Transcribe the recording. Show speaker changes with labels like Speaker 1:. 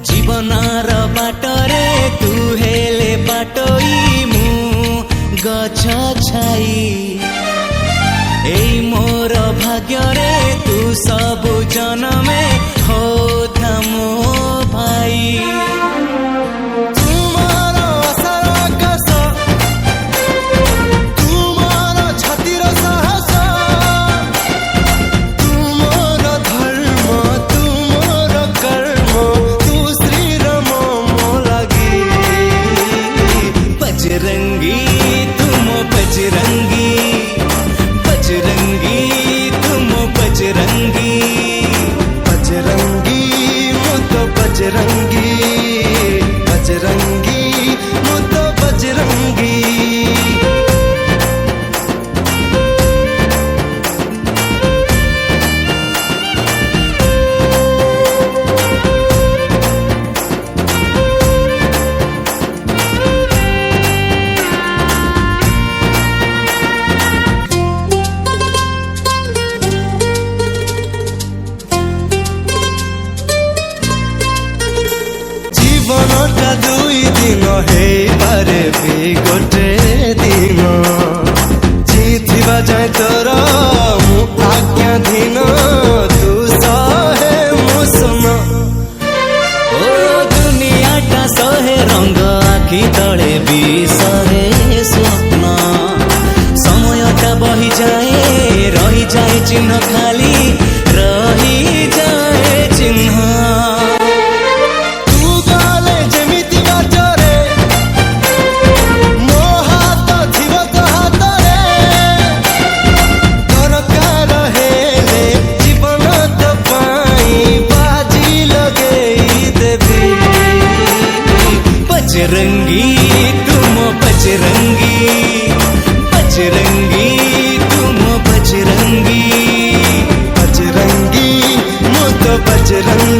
Speaker 1: जीवनार बाटरे तू हेले बाटोई मु गछ छाई एई मोर भाग्यरे तू सब जनमे होता मो भाई बजरंगी तुम बजरंगी बजरंगी तुम बजरंगी
Speaker 2: बजरंगी मुतो बजरंगी बजरंगी मुतो बजरंगी जीवनटा दुई दिन हे पारे भी गोटे दिन जीथिबा जाए तोर मु आज्ञाधीन तू सहे मु सुन
Speaker 1: ओ दुनियाटा सहे रंग आखि तले भी सहे स्वप्न समयटा बही जाए रही जाए चिन्ह खाली रही जाए चिन्ह बजरंगी तुम बजरंगी बजरंगी तुम बजरंगी
Speaker 2: बजरंगी मुतो बजरंगी